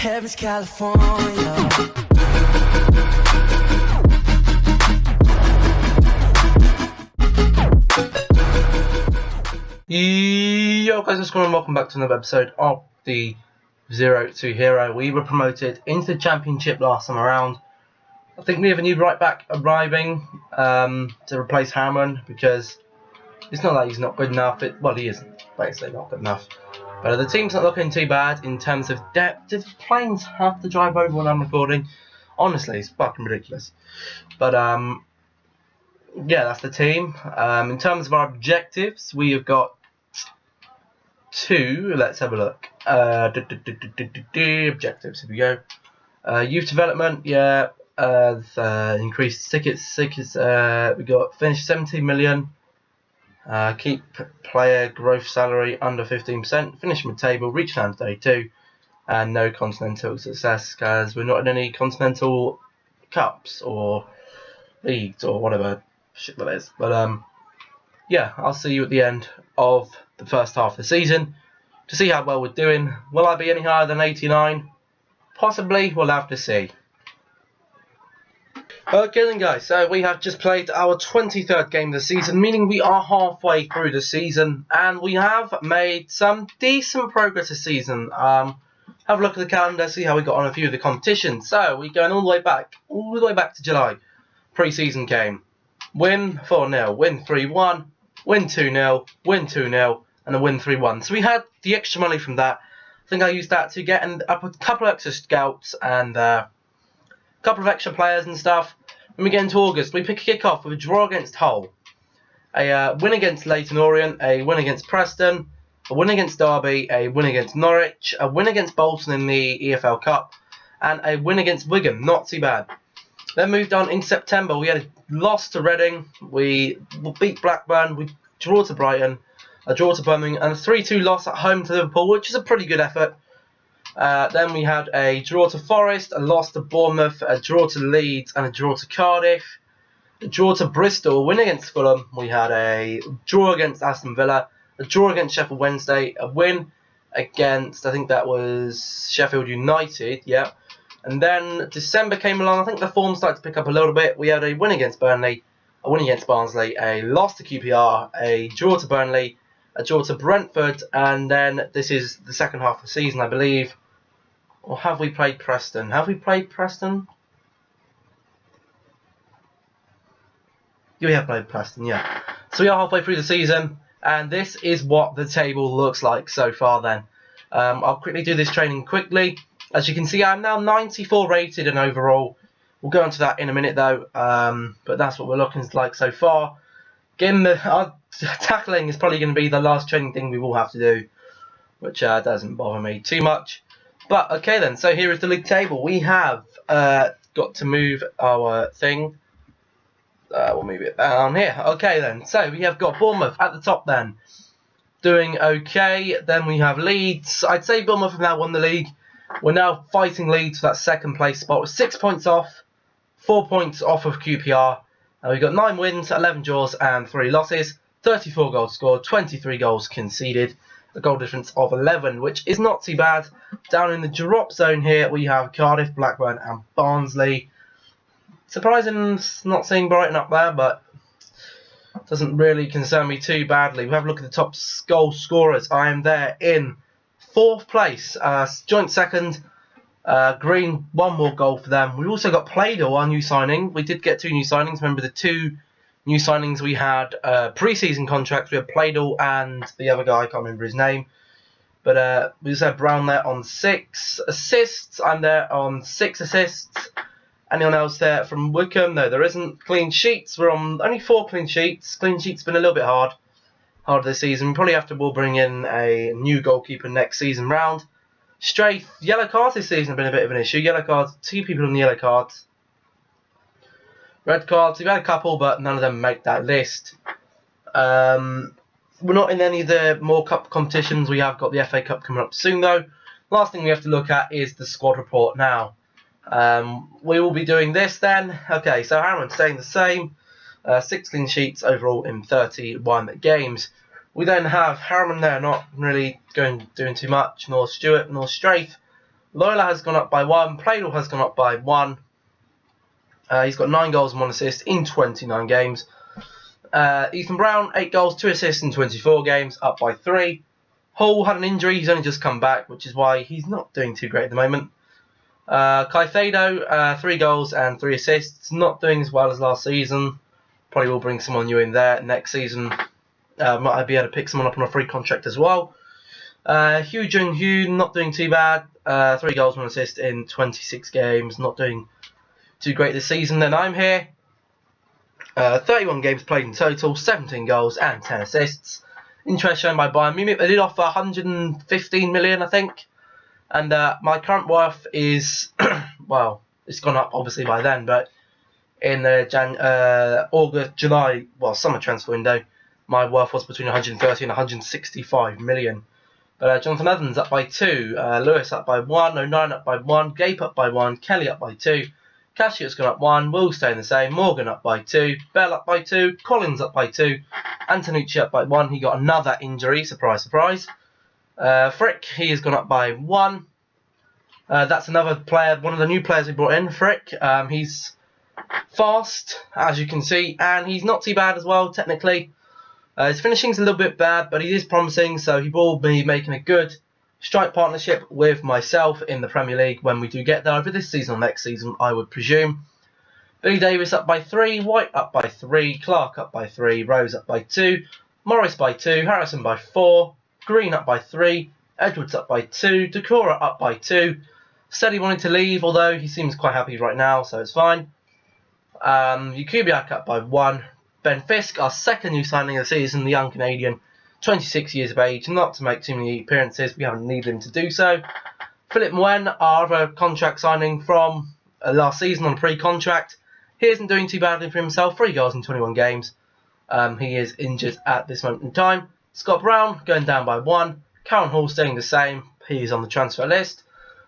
Heaven's California. Yo guys, what's going on? Welcome back to another episode of the Zero to Hero. We were promoted into the championship last time around. I think we have a new right back arriving to replace Harmon, because it's not that he's not good enough. Well, he isn't basically not good enough. But the team's not looking too bad in terms of depth. Did planes have to drive over when I'm recording? Honestly, it's fucking ridiculous. But yeah, that's the team. In terms of our objectives, we have got two. Let's have a look. Objectives. Here we go. Youth development. Yeah. Increased tickets. We got finish 17 million. Keep player growth salary under 15%. Finish mid-table. Reach down to 32. And no continental success, because we're not in any continental cups or leagues or whatever shit that is. But yeah, I'll see you at the end of the first half of the season to see how well we're doing. Will I be any higher than 89? Possibly. We'll have to see. Okay then guys, so we have just played our 23rd game of the season, meaning we are halfway through the season, and we have made some decent progress this season. Have a look at the calendar, see how we got on a few of the competitions. So we're going all the way back to July. Pre-season game. Win 4-0, win 3-1, win 2-0, win 2-0, and a win 3-1. So we had the extra money from that. I think I used that to get up a couple of extra scouts and a couple of extra players and stuff. When we get into August, we kick off with a draw against Hull, a win against Leyton Orient, a win against Preston, a win against Derby, a win against Norwich, a win against Bolton in the EFL Cup, and a win against Wigan. Not too bad. Then moved on in September. We had a loss to Reading, we beat Blackburn, we draw to Brighton, a draw to Birmingham, and a 3-2 loss at home to Liverpool, which is a pretty good effort. Then we had a draw to Forest, a loss to Bournemouth, a draw to Leeds, and a draw to Cardiff. A draw to Bristol, a win against Fulham. We had a draw against Aston Villa, a draw against Sheffield Wednesday, a win against, I think that was Sheffield United, yeah. And then December came along. I think the form started to pick up a little bit. We had a win against Burnley, a win against Barnsley, a loss to QPR, a draw to Burnley, a draw to Brentford, and then this is the second half of the season, I believe. Or have we played Preston? Have we played Preston? Yeah, we have played Preston, yeah. So we are halfway through the season, and this is what the table looks like so far then. I'll quickly do this training quickly. As you can see, I'm now 94 rated and overall. We'll go into that in a minute though, but that's what we're looking like so far. Tackling is probably going to be the last training thing we will have to do, which doesn't bother me too much. But okay then, so here is the league table. We have got to move our thing. We'll move it down here. Okay then, so we have got Bournemouth at the top then, doing okay. Then we have Leeds. I'd say Bournemouth have now won the league. We're now fighting Leeds for that second place spot with 6 points off, 4 points off of QPR. We've got 9 wins, 11 draws and 3 losses, 34 goals scored, 23 goals conceded, a goal difference of 11, which is not too bad. Down in the drop zone here, we have Cardiff, Blackburn and Barnsley. Surprising not seeing Brighton up there, but doesn't really concern me too badly. We have a look at the top goal scorers. I am there in 4th place, joint second. Green, 1 more goal for them. We've also got Playdor, our new signing. We did get 2 new signings. Remember the 2 new signings we had pre-season contracts. We had Playdor and the other guy, I can't remember his name. But we also had Brown there on 6 assists. I'm there on 6 assists. Anyone else there from Wickham? No, there isn't. Clean sheets, we're on only 4 clean sheets. Clean sheets been a little bit hard this season. We probably we'll bring in a new goalkeeper next season round. Strafe, yellow cards this season have been a bit of an issue. Yellow cards, 2 people on the yellow cards. Red cards, we've had a couple, but none of them make that list. We're not in any of the more cup competitions. We have got the FA Cup coming up soon, though. Last thing we have to look at is the squad report now. We will be doing this then. Okay, so Harmon staying the same. 6 clean sheets overall in 31 games. We then have Harriman there, not really doing too much, nor Stewart, nor Strafe. Loyola has gone up by 1. Pradle has gone up by 1. He's got 9 goals and 1 assist in 29 games. Ethan Brown, 8 goals, 2 assists in 24 games, up by 3. Hull had an injury, he's only just come back, which is why he's not doing too great at the moment. Caicedo, 3 goals and 3 assists, not doing as well as last season. Probably will bring someone new in there next season. Might be able to pick someone up on a free contract as well. Hugh Jung-Hoo, not doing too bad. 3 goals, 1 assist in 26 games, not doing too great this season. Then I'm here. 31 games played in total, 17 goals and 10 assists. Interest shown by Bayern Munich. They did offer 115 million, I think. And my current worth is, well, it's gone up obviously by then, but in the August, July, well, summer transfer window, my worth was between 130 and 165 million. But Jonathan Evans up by 2, Lewis up by 1, O'Nien up by 1, Gape up by 1, Kelly up by 2, Cashier's gone up 1, Will staying the same, Morgan up by 2, Bell up by 2, Collins up by 2, Antonucci up by 1, he got another injury, surprise, surprise. Frick, he has gone up by 1. That's another player, one of the new players we brought in, Frick. He's fast, as you can see, and he's not too bad as well, technically. His finishing's a little bit bad, but he is promising, so he will be making a good strike partnership with myself in the Premier League when we do get there, either this season or next season, I would presume. Billy Davis up by 3, White up by 3, Clark up by 3, Rose up by 2, Morris by 2, Harrison by 4, Green up by 3, Edwards up by 2, Decorah up by 2. Said he wanted to leave, although he seems quite happy right now, so it's fine. Jakubiak up by 1. Ben Fisk, our second new signing of the season, the young Canadian, 26 years of age, not to make too many appearances, we haven't needed him to do so. Philip Mwen, our other contract signing from last season on a pre-contract. He isn't doing too badly for himself, 3 goals in 21 games. He is injured at this moment in time. Scott Brown going down by 1. Karen Hall staying the same, he is on the transfer list.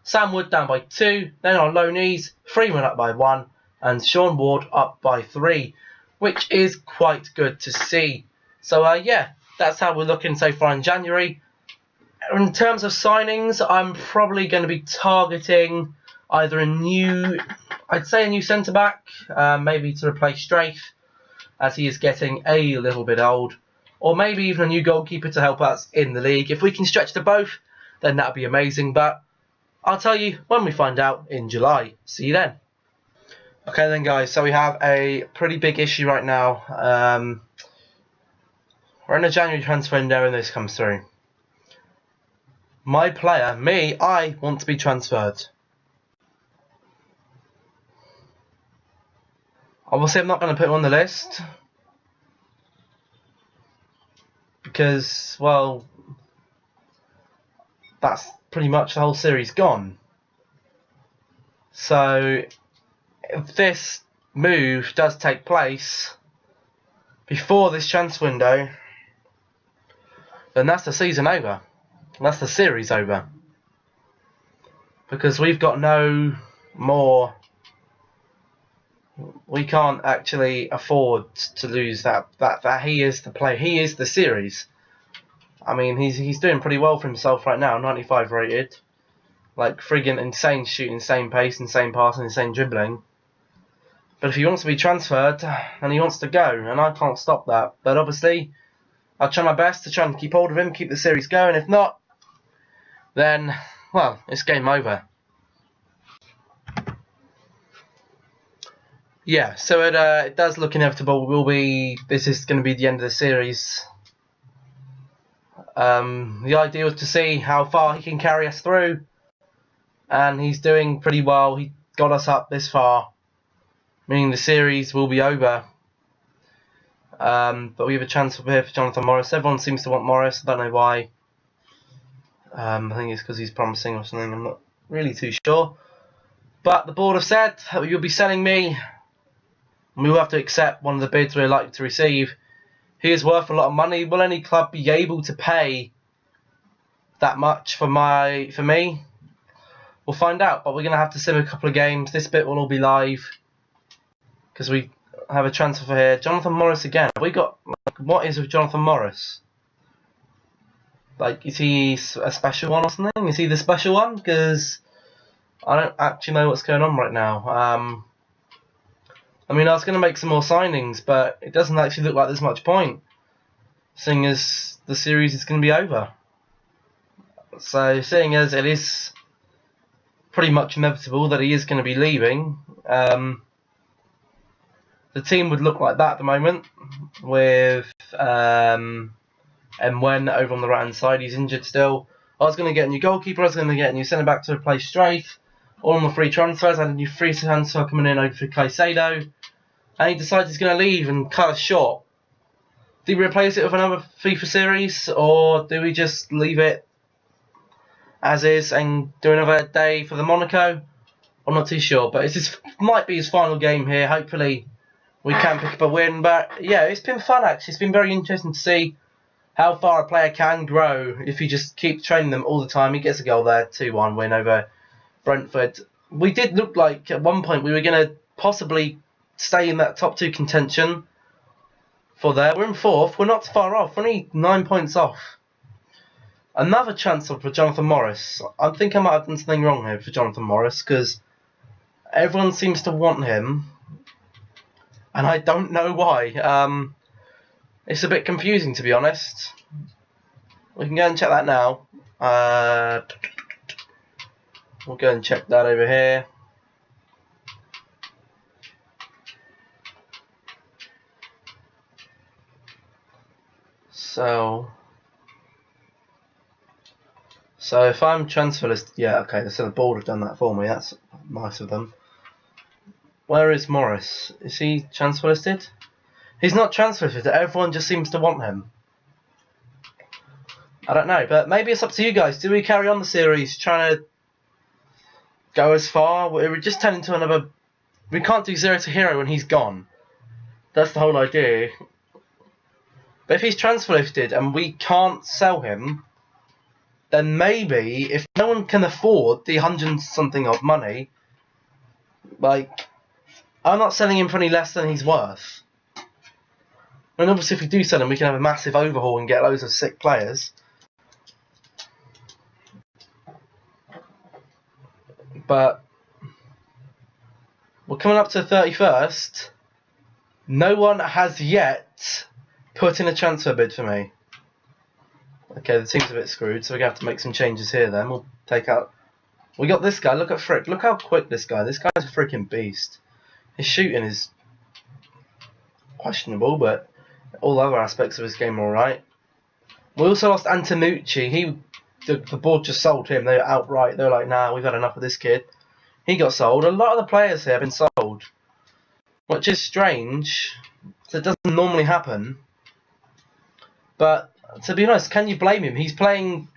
Sam Wood down by 2. Then our loanees, Freeman up by 1. And Sean Ward up by 3. Which is quite good to see. So yeah, that's how we're looking so far in January. In terms of signings, I'm probably going to be targeting either a new centre-back, maybe to replace Strafe, as he is getting a little bit old. Or maybe even a new goalkeeper to help us in the league. If we can stretch to both, then that would be amazing. But I'll tell you when we find out in July. See you then. Okay then guys, so we have a pretty big issue right now. We're in the January transfer window and this comes through. My player, me, I want to be transferred. Obviously I'm not going to put him on the list. Because, well, that's pretty much the whole series gone. So if this move does take place before this transfer window, then that's the season over. That's the series over. Because we've got no more. We can't actually afford to lose that he is the player. He is the series. I mean, he's doing pretty well for himself right now. 95 rated. Like friggin' insane shooting, insane pace, insane passing, insane dribbling. But if he wants to be transferred, then he wants to go, and I can't stop that. But obviously, I'll try my best to try and keep hold of him, keep the series going. If not, then, well, it's game over. Yeah, so it does look inevitable. This is going to be the end of the series. The idea was to see how far he can carry us through, and he's doing pretty well. He got us up this far, meaning the series will be over. But we have a chance here for Jonathan Morris. Everyone seems to want Morris. I don't know why. I think it's because he's promising or something. I'm not really too sure. But the board have said that you'll be selling me. We will have to accept one of the bids we're likely to receive. He is worth a lot of money. Will any club be able to pay that much for me? We'll find out. But we're going to have to sim a couple of games. This bit will all be live because we have a transfer here. Jonathan Morris again. Have we got, like, what is with Jonathan Morris? Like, is he a special one or something? Is he the special one? Because I don't actually know what's going on right now. I mean, I was going to make some more signings, but it doesn't actually look like there's much point, seeing as the series is going to be over. So, seeing as it is pretty much inevitable that he is going to be leaving, the team would look like that at the moment, with Mwen over on the right hand side. He's injured still. I was going to get a new goalkeeper, I was going to get a new centre back to replace Strafe, all on the free transfers. I had a new free transfer coming in over for Caicedo, and he decides he's going to leave and cut us short. Do we replace it with another FIFA series, or do we just leave it as is and do another day for the Monaco? I'm not too sure, but it might be his final game here. Hopefully we can pick up a win. But yeah, it's been fun actually. It's been very interesting to see how far a player can grow if you just keep training them all the time. He gets a goal there, 2-1 win over Brentford. We did look like at one point we were going to possibly stay in that top 2 contention for there. We're in 4th. We're not far off. We're only 9 points off. Another chance for Jonathan Morris. I think I might have done something wrong here for Jonathan Morris because everyone seems to want him, and I don't know why. It's a bit confusing, to be honest. We can go and check that now. We'll go and check that over here. So if I'm transfer listed, yeah, okay, so the board have done that for me. That's nice of them. Where is Morris? Is he transfer listed? He's not transfer listed. Everyone just seems to want him. I don't know, but maybe it's up to you guys. Do we carry on the series, trying to go as far? We're just turning into another. We can't do 0 to hero when he's gone. That's the whole idea. But if he's transfer listed and we can't sell him, then maybe if no one can afford the 100-something of money, like, I'm not selling him for any less than he's worth. And obviously if we do sell him, we can have a massive overhaul and get loads of sick players. But we're coming up to the 31st. No one has yet put in a transfer bid for me. Okay, the team's a bit screwed, so we're going to have to make some changes here then. We'll take out... We got this guy. Look at Frick. Look how quick this guy. This guy's a freaking beast. His shooting is questionable, but all other aspects of his game are alright. We also lost Antonucci. The board just sold him. They were outright. They were like, nah, we've had enough of this kid. He got sold. A lot of the players here have been sold, which is strange. So it doesn't normally happen. But to be honest, can you blame him? He's playing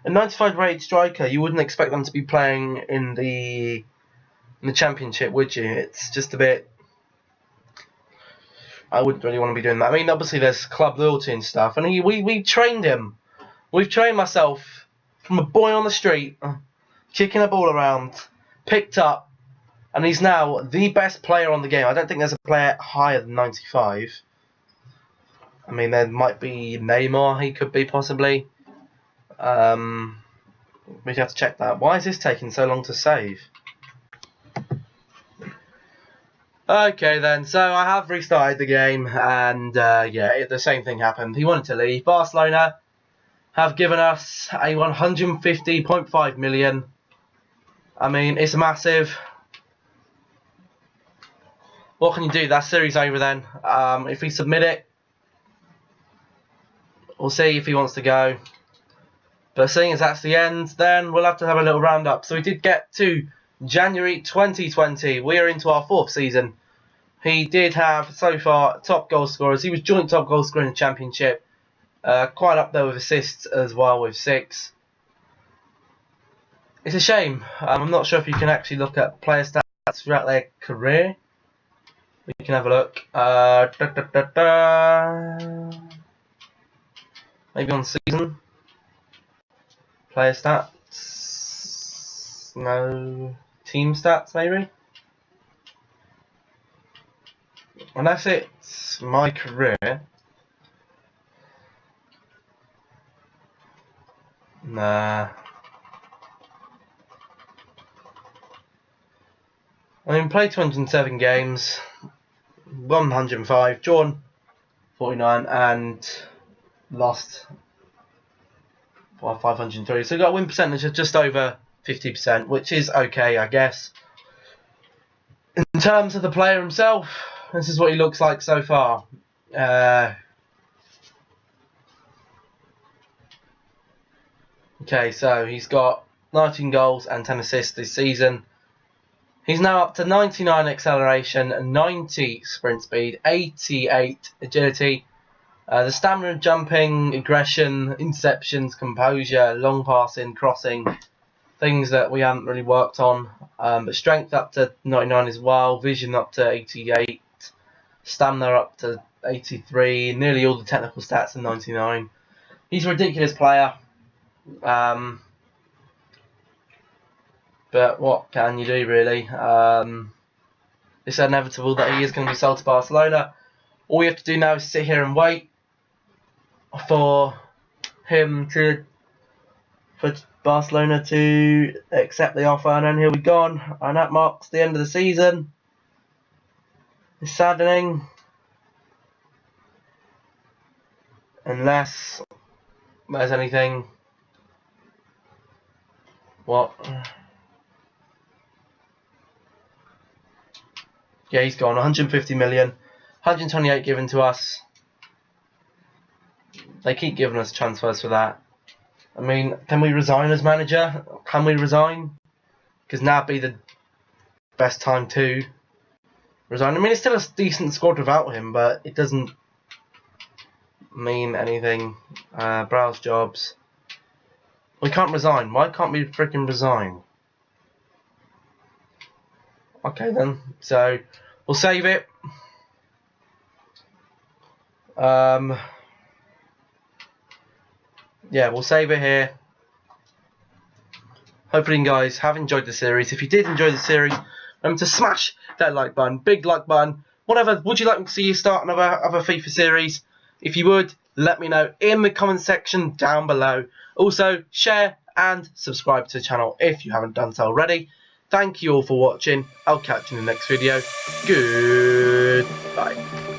a 95 rated striker. You wouldn't expect them to be playing in the Championship, would you? It's just a bit... I wouldn't really want to be doing that. I mean, obviously there's club loyalty and stuff, and we trained him. We've trained myself from a boy on the street, kicking a ball around, picked up, and he's now the best player on the game. I don't think there's a player higher than 95. I mean, there might be Neymar, he could be possibly. We'd have to check that. Why is this taking so long to save? Okay then, so I have restarted the game, and yeah, the same thing happened. He wanted to leave. Barcelona have given us a 150.5 million. I mean, it's massive. What can you do? That series over then. If we submit it, we'll see if he wants to go. But seeing as that's the end, then we'll have to have a little roundup. So we did get to January 2020. We are into our 4th season. He did have, so far, top goal scorers. He was joint top goal scorer in the Championship. Quite up there with assists as well, with 6. It's a shame. I'm not sure if you can actually look at player stats throughout their career. We can have a look. Maybe on season. Player stats. No. Team stats, maybe. Unless it's my career. Nah. I mean, played 207 games, won 105, drawn 49, and lost 503. So we got a win percentage of just over 50%, which is okay, I guess. In terms of the player himself, this is what he looks like so far. Okay, so he's got 19 goals and 10 assists this season. He's now up to 99 acceleration, 90 sprint speed, 88 agility. The stamina, jumping, aggression, interceptions, composure, long passing, crossing, things that we haven't really worked on. But strength up to 99 as well, vision up to 88, stamina up to 83, nearly all the technical stats are 99. He's a ridiculous player. But what can you do, really? It's inevitable that he is going to be sold to Barcelona. All we have to do now is sit here and wait for Barcelona to accept the offer, and then he'll be gone. And that marks the end of the season. It's saddening. Unless there's anything. What? Yeah, he's gone. 150 million. 128 given to us. They keep giving us transfers for that. I mean, can we resign as manager? Can we resign? Because now would be the best time to resign. I mean, it's still a decent squad without him, but it doesn't mean anything. Browse jobs. We can't resign. Why can't we freaking resign? Okay then. So we'll save it. Yeah, we'll save it here. Hopefully you guys have enjoyed the series. If you did enjoy the series, remember to smash that like button, big like button. Whatever, would you like me to see you start another FIFA series? If you would, let me know in the comment section down below. Also, share and subscribe to the channel if you haven't done so already. Thank you all for watching. I'll catch you in the next video. Goodbye.